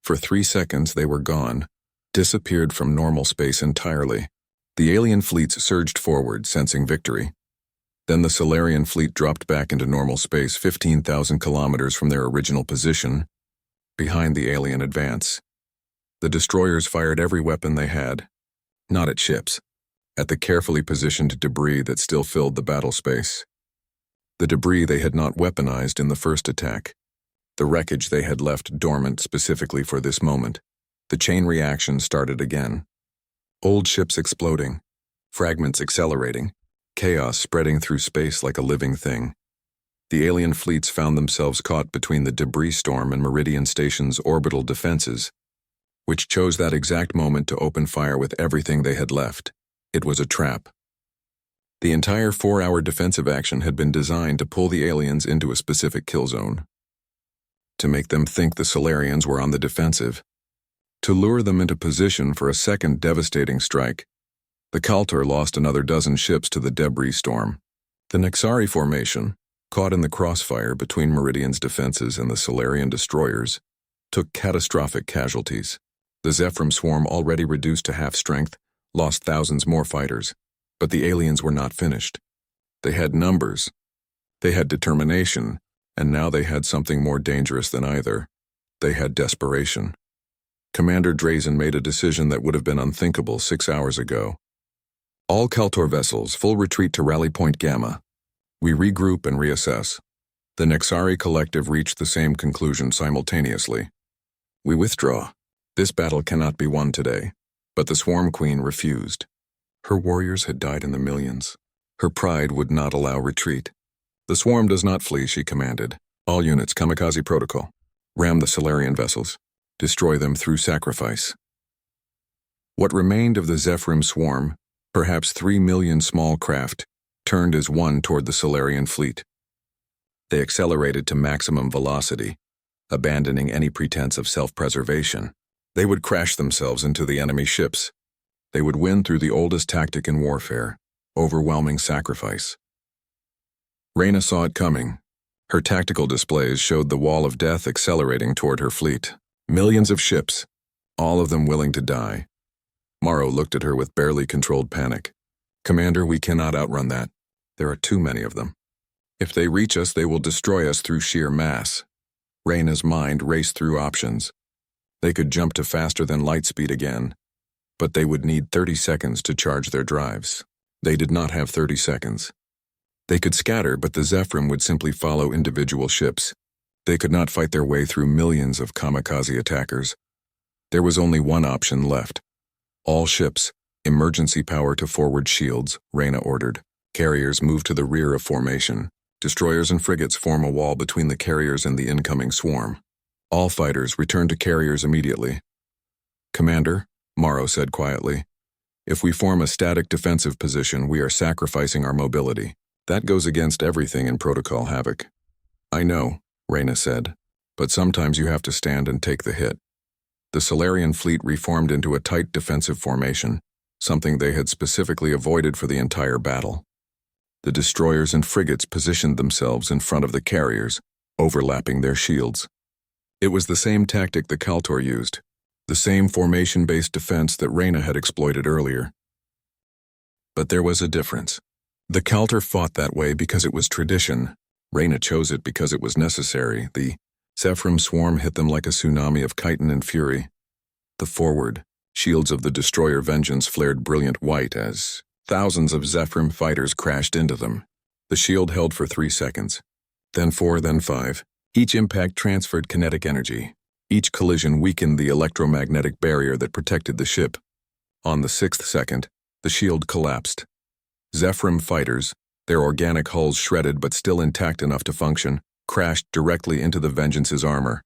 For 3 seconds they were gone, disappeared from normal space entirely. The alien fleets surged forward, sensing victory. Then the Solarian fleet dropped back into normal space 15,000 kilometers from their original position, behind the alien advance. The destroyers fired every weapon they had, not at ships, at the carefully positioned debris that still filled the battle space. The debris they had not weaponized in the first attack. The wreckage they had left dormant specifically for this moment. The chain reaction started again. Old ships exploding, fragments accelerating, chaos spreading through space like a living thing. The alien fleets found themselves caught between the debris storm and Meridian Station's orbital defenses, which chose that exact moment to open fire with everything they had left. It was a trap. The entire 4-hour defensive action had been designed to pull the aliens into a specific kill zone. To make them think the Solarians were on the defensive. To lure them into position for a second devastating strike. The Kaltor lost another dozen ships to the debris storm. The Nexari formation, caught in the crossfire between Meridian's defenses and the Solarian destroyers, took catastrophic casualties. The Zephyrim swarm, already reduced to half strength, lost thousands more fighters. But the aliens were not finished. They had numbers. They had determination, and now they had something more dangerous than either. They had desperation. Commander Drazen made a decision that would have been unthinkable 6 hours ago. All Kaltor vessels, full retreat to Rally Point Gamma. We regroup and reassess. The Nexari collective reached the same conclusion simultaneously. We withdraw. This battle cannot be won today. But the Swarm Queen refused. Her warriors had died in the millions. Her pride would not allow retreat. The swarm does not flee, she commanded. All units, kamikaze protocol. Ram the Solarian vessels. Destroy them through sacrifice. What remained of the Zephyrim swarm, perhaps 3 million small craft, turned as one toward the Solarian fleet. They accelerated to maximum velocity, abandoning any pretense of self-preservation. They would crash themselves into the enemy ships. They would win through the oldest tactic in warfare, overwhelming sacrifice. Reyna saw it coming. Her tactical displays showed the wall of death accelerating toward her fleet. Millions of ships, all of them willing to die. Morrow looked at her with barely controlled panic. Commander, we cannot outrun that. There are too many of them. If they reach us, they will destroy us through sheer mass. Reyna's mind raced through options. They could jump to faster than light speed again, but they would need 30 seconds to charge their drives. They did not have 30 seconds. They could scatter, but the Zephyrim would simply follow individual ships. They could not fight their way through millions of kamikaze attackers. There was only one option left. All ships, emergency power to forward shields, Reyna ordered. Carriers move to the rear of formation. Destroyers and frigates form a wall between the carriers and the incoming swarm. All fighters return to carriers immediately. Commander, Morrow said quietly, if we form a static defensive position, we are sacrificing our mobility. That goes against everything in Protocol Havoc. I know, Reyna said, but sometimes you have to stand and take the hit. The Solarian fleet reformed into a tight defensive formation, something they had specifically avoided for the entire battle. The destroyers and frigates positioned themselves in front of the carriers, overlapping their shields. It was the same tactic the Kaltor used, the same formation-based defense that Reyna had exploited earlier. But there was a difference. The Kaltor fought that way because it was tradition. Reyna chose it because it was necessary. The Zephyr swarm hit them like a tsunami of chitin and fury. The forward shields of the destroyer Vengeance flared brilliant white as thousands of Zephyr fighters crashed into them. The shield held for 3 seconds, then 4, then 5. Each impact transferred kinetic energy. Each collision weakened the electromagnetic barrier that protected the ship. On the 6th second, the shield collapsed. Zephyr fighters, their organic hulls shredded but still intact enough to function, crashed directly into the Vengeance's armor.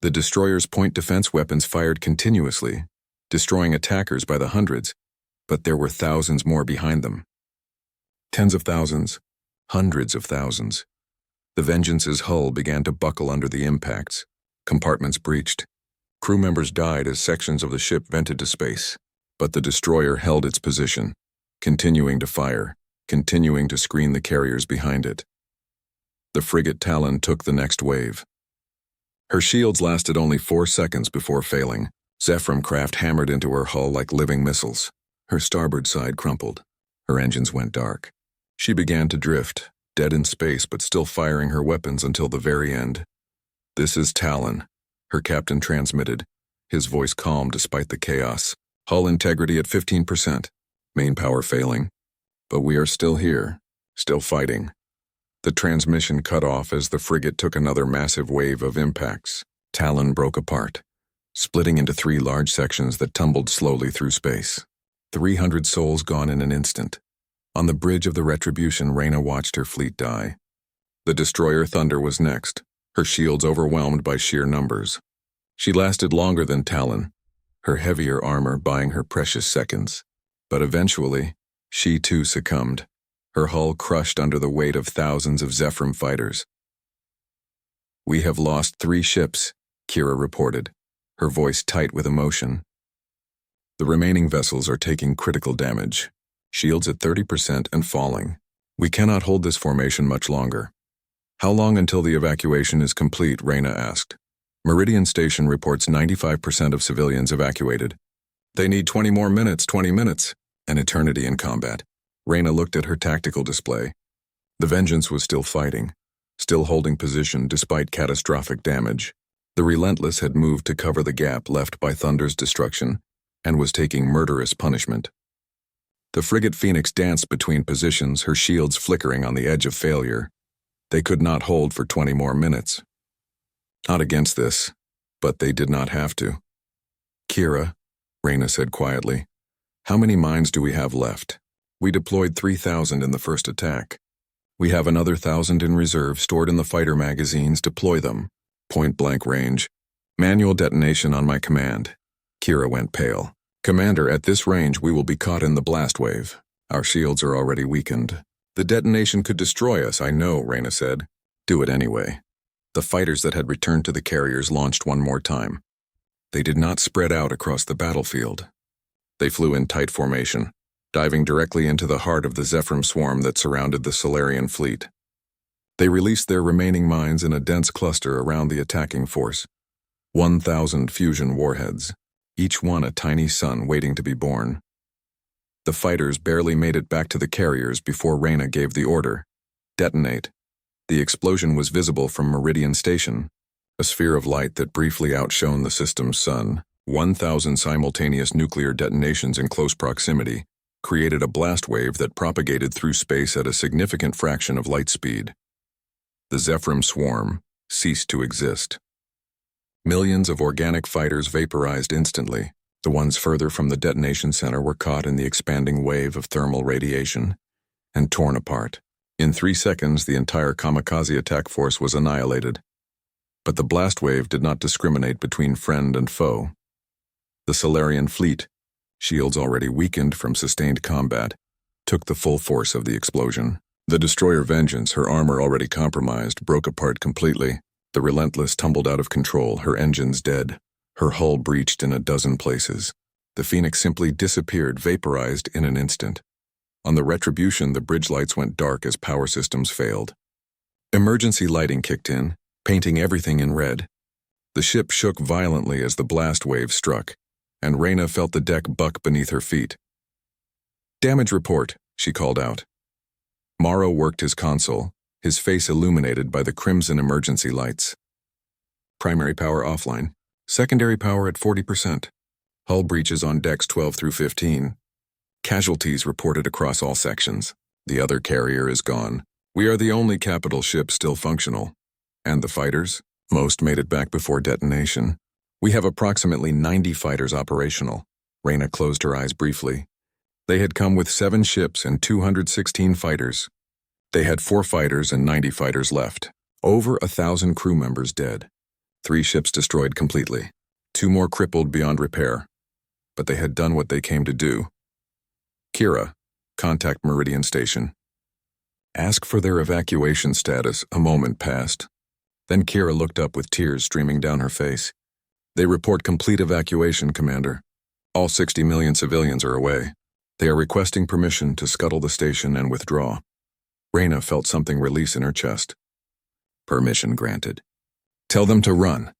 The destroyer's point defense weapons fired continuously, destroying attackers by the hundreds, but there were thousands more behind them. Tens of thousands, hundreds of thousands. The Vengeance's hull began to buckle under the impacts. Compartments breached. Crew members died as sections of the ship vented to space, but the destroyer held its position, continuing to fire, continuing to screen the carriers behind it. The frigate Talon took the next wave. Her shields lasted only 4 seconds before failing. Zephyr craft hammered into her hull like living missiles. Her starboard side crumpled. Her engines went dark. She began to drift, dead in space but still firing her weapons until the very end. "This is Talon," her captain transmitted, his voice calm despite the chaos. "Hull integrity at 15%. Main power failing. But we are still here, still fighting." The transmission cut off as the frigate took another massive wave of impacts. Talon broke apart, splitting into 3 large sections that tumbled slowly through space. 300 souls gone in an instant. On the bridge of the Retribution, Reyna watched her fleet die. The destroyer Thunder was next, her shields overwhelmed by sheer numbers. She lasted longer than Talon, her heavier armor buying her precious seconds. But eventually, she too succumbed, her hull crushed under the weight of thousands of Zephyr fighters. "We have lost 3 ships," Kira reported, her voice tight with emotion. "The remaining vessels are taking critical damage, shields at 30% and falling. We cannot hold this formation much longer." "How long until the evacuation is complete?" Reyna asked. "Meridian Station reports 95% of civilians evacuated." "They need 20 more minutes, 20 minutes. An eternity in combat." Reyna looked at her tactical display. The Vengeance was still fighting, still holding position despite catastrophic damage. The Relentless had moved to cover the gap left by Thunder's destruction and was taking murderous punishment. The frigate Phoenix danced between positions, her shields flickering on the edge of failure. They could not hold for 20 more minutes. Not against this, but they did not have to. "Kira," Reyna said quietly, "how many mines do we have left? We deployed 3,000 in the first attack. We have another 1,000 in reserve stored in the fighter magazines. Deploy them. Point-blank range. Manual detonation on my command." Kira went pale. "Commander, at this range we will be caught in the blast wave. Our shields are already weakened." "The detonation could destroy us, I know," Reyna said. "Do it anyway." The fighters that had returned to the carriers launched one more time. They did not spread out across the battlefield. They flew in tight formation, diving directly into the heart of the Zephyr swarm that surrounded the Solarian fleet. They released their remaining mines in a dense cluster around the attacking force. 1,000 fusion warheads, each one a tiny sun waiting to be born. The fighters barely made it back to the carriers before Reyna gave the order. "Detonate." The explosion was visible from Meridian Station, a sphere of light that briefly outshone the system's sun. 1,000 simultaneous nuclear detonations in close proximity created a blast wave that propagated through space at a significant fraction of light speed. The Zephyr swarm ceased to exist. Millions of organic fighters vaporized instantly. The ones further from the detonation center were caught in the expanding wave of thermal radiation and torn apart. In 3 seconds, the entire kamikaze attack force was annihilated. But the blast wave did not discriminate between friend and foe. The Solarian fleet, shields already weakened from sustained combat, took the full force of the explosion. The destroyer Vengeance, her armor already compromised, broke apart completely. The Relentless tumbled out of control, her engines dead. Her hull breached in a dozen places. The Phoenix simply disappeared, vaporized in an instant. On the Retribution, the bridge lights went dark as power systems failed. Emergency lighting kicked in, painting everything in red. The ship shook violently as the blast wave struck, and Reyna felt the deck buck beneath her feet. "Damage report," she called out. Morrow worked his console, his face illuminated by the crimson emergency lights. "Primary power offline. Secondary power at 40%. Hull breaches on decks 12 through 15. Casualties reported across all sections. The other carrier is gone. We are the only capital ship still functional. And the fighters? Most made it back before detonation. We have approximately 90 fighters operational." Reyna closed her eyes briefly. They had come with 7 ships and 216 fighters. They had 4 fighters and 90 fighters left. Over 1,000 crew members dead. 3 ships destroyed completely. 2 more crippled beyond repair. But they had done what they came to do. "Kira, contact Meridian Station. Ask for their evacuation status." A moment passed. Then Kira looked up with tears streaming down her face. "They report complete evacuation, Commander. All 60 million civilians are away. They are requesting permission to scuttle the station and withdraw." Reyna felt something release in her chest. "Permission granted. Tell them to run.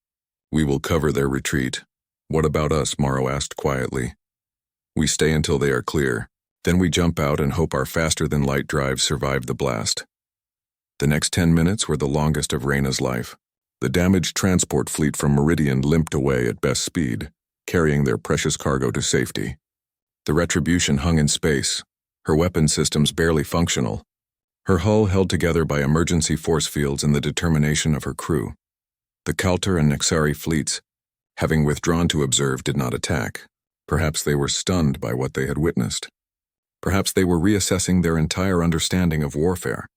We will cover their retreat." "What about us?" Morrow asked quietly. "We stay until they are clear. Then we jump out and hope our faster-than-light drives survive the blast." The next 10 minutes were the longest of Reyna's life. The damaged transport fleet from Meridian limped away at best speed, carrying their precious cargo to safety. The Retribution hung in space, her weapon systems barely functional, her hull held together by emergency force fields and the determination of her crew. The Kaltar and Nexari fleets, having withdrawn to observe, did not attack. Perhaps they were stunned by what they had witnessed. Perhaps they were reassessing their entire understanding of warfare.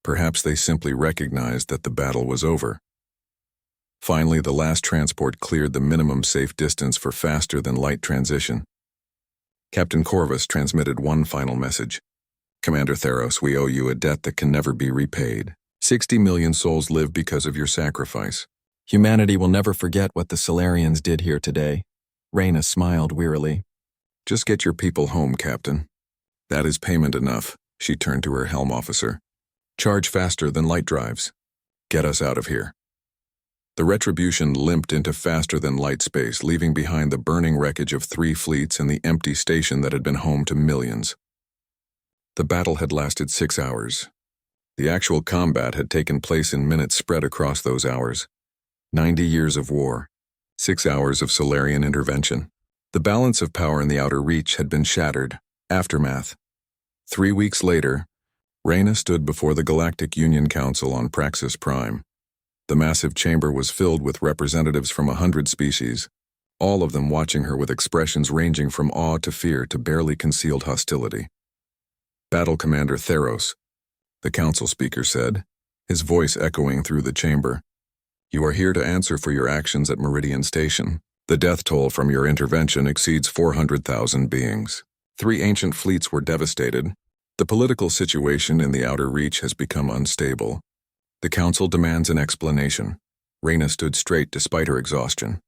Perhaps they simply recognized that the battle was over. Finally, the last transport cleared the minimum safe distance for faster-than-light transition. Captain Corvus transmitted one final message. "Commander Theros, we owe you a debt that can never be repaid. 60 million souls live because of your sacrifice. Humanity will never forget what the Solarians did here today." Reyna smiled wearily. "Just get your people home, Captain. That is payment enough." She turned to her helm officer. "Charge faster than light drives. Get us out of here." The Retribution limped into faster-than-light space, leaving behind the burning wreckage of 3 fleets and the empty station that had been home to millions. The battle had lasted 6 hours. The actual combat had taken place in minutes spread across those hours. 90 years of war. 6 hours of Solarian intervention. The balance of power in the outer reach had been shattered. Aftermath. 3 weeks later, Reyna stood before the Galactic Union Council on Praxis Prime. The massive chamber was filled with representatives from 100 species, all of them watching her with expressions ranging from awe to fear to barely concealed hostility. "Battle Commander Theros," the council speaker said, his voice echoing through the chamber. "You are here to answer for your actions at Meridian Station. The death toll from your intervention exceeds 400,000 beings. 3 ancient fleets were devastated. The political situation in the outer reach has become unstable. The council demands an explanation." Reyna stood straight despite her exhaustion.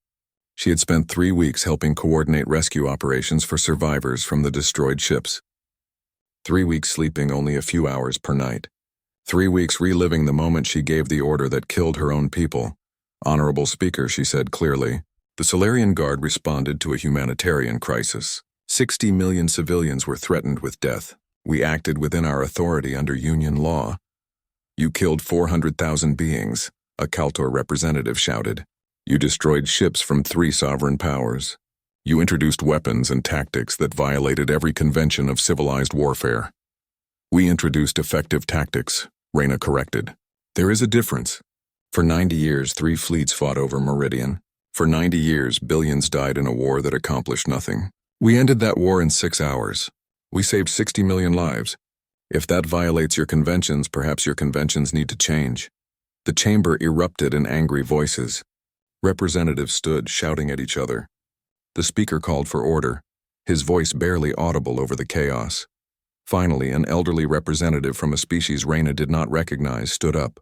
She had spent 3 weeks helping coordinate rescue operations for survivors from the destroyed ships. 3 weeks sleeping only a few hours per night. 3 weeks reliving the moment she gave the order that killed her own people. "Honorable Speaker," she said clearly, "the Solarian Guard responded to a humanitarian crisis. 60 million civilians were threatened with death. We acted within our authority under Union law." "You killed 400,000 beings," a Kaltar representative shouted. "You destroyed ships from 3 sovereign powers. You introduced weapons and tactics that violated every convention of civilized warfare." "We introduced effective tactics," Reyna corrected. "There is a difference. For 90 years, 3 fleets fought over Meridian. For 90 years, billions died in a war that accomplished nothing. We ended that war in 6 hours. We saved 60 million lives. If that violates your conventions, perhaps your conventions need to change." The chamber erupted in angry voices. Representatives stood shouting at each other. The speaker called for order, his voice barely audible over the chaos. Finally, an elderly representative from a species Reyna did not recognize stood up.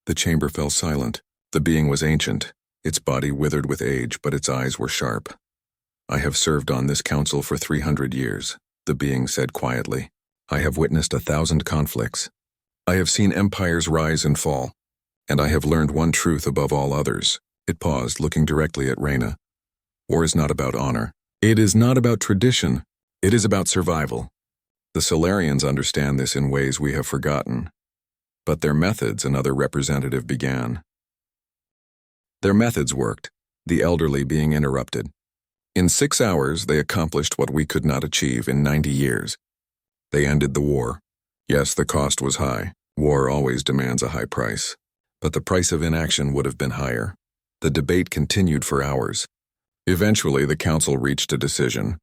The chamber fell silent. The being was ancient, Its body withered with age, but its eyes were sharp. "I have served on this council for 300 years, the being said quietly. "I have witnessed 1,000 conflicts. I have seen empires rise and fall, and I have learned one truth above all others." It paused, looking directly at Reyna. "War is not about honor. It is not about tradition. It is about survival. The Solarians understand this in ways we have forgotten." But their methods, another representative began. Their methods worked, the elderly being interrupted. "In 6 hours, they accomplished what we could not achieve in 90 years. They ended the war. Yes, the cost was high. War always demands a high price. But the price of inaction would have been higher." The debate continued for hours. Eventually, the council reached a decision.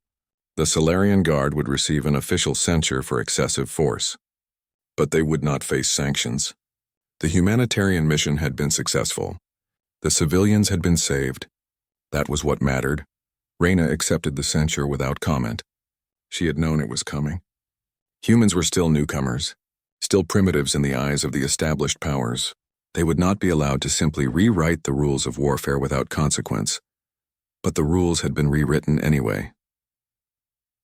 The Solarian Guard would receive an official censure for excessive force. But they would not face sanctions. The humanitarian mission had been successful. The civilians had been saved. That was what mattered. Reyna accepted the censure without comment. She had known it was coming. Humans were still newcomers, still primitives in the eyes of the established powers. They would not be allowed to simply rewrite the rules of warfare without consequence. But the rules had been rewritten anyway.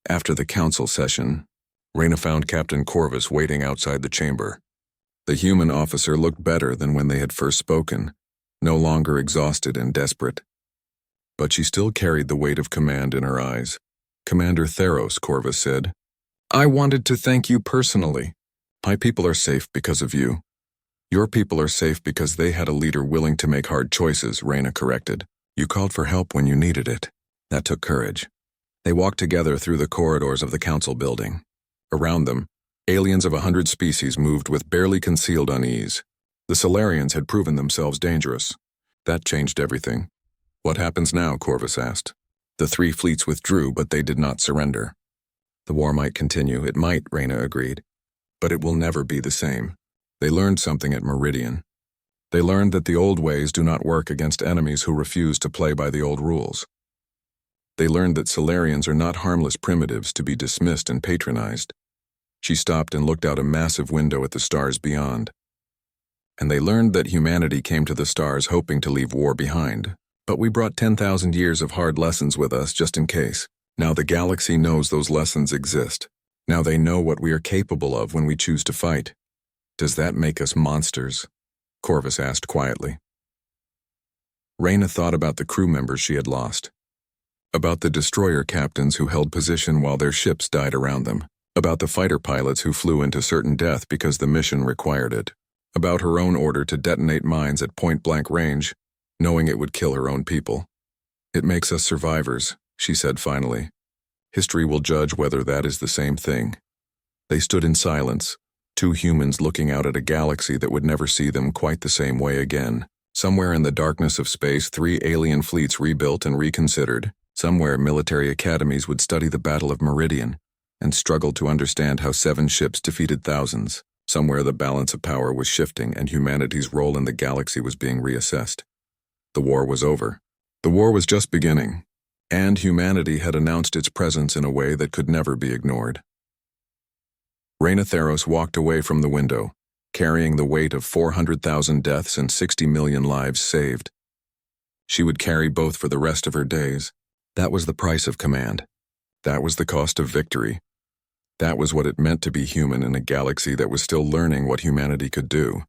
After the council session, Reyna found Captain Corvus waiting outside the chamber. The human officer looked better than when they had first spoken, no longer exhausted and desperate. But she still carried the weight of command in her eyes. "Commander Theros," Corvus said, "I wanted to thank you personally. My people are safe because of you." "Your people are safe because they had a leader willing to make hard choices," Reyna corrected. "You called for help when you needed it. That took courage." They walked together through the corridors of the council building. Around them, aliens of 100 species moved with barely concealed unease. The Solarians had proven themselves dangerous. That changed everything. "What happens now?" Corvus asked. "The 3 fleets withdrew, but they did not surrender." "The war might continue." "It might," Reyna agreed. "But it will never be the same." They learned something at Meridian. They learned that the old ways do not work against enemies who refuse to play by the old rules. They learned that Solarians are not harmless primitives to be dismissed and patronized. She stopped and looked out a massive window at the stars beyond. "And they learned that humanity came to the stars hoping to leave war behind. But we brought 10,000 years of hard lessons with us just in case. Now the galaxy knows those lessons exist. Now they know what we are capable of when we choose to fight." "Does that make us monsters?" Corvus asked quietly. Reyna thought about the crew members she had lost. About the destroyer captains who held position while their ships died around them. About the fighter pilots who flew into certain death because the mission required it. About her own order to detonate mines at point-blank range, knowing it would kill her own people. "It makes us survivors," she said finally. "History will judge whether that is the same thing." They stood in silence, 2 humans looking out at a galaxy that would never see them quite the same way again. Somewhere in the darkness of space, 3 alien fleets rebuilt and reconsidered. Somewhere military academies would study the Battle of Meridian and struggle to understand how 7 ships defeated thousands. Somewhere the balance of power was shifting and humanity's role in the galaxy was being reassessed. The war was over. The war was just beginning, and humanity had announced its presence in a way that could never be ignored. Reyna Theros walked away from the window, carrying the weight of 400,000 deaths and 60 million lives saved. She would carry both for the rest of her days. That was the price of command. That was the cost of victory. That was what it meant to be human in a galaxy that was still learning what humanity could do.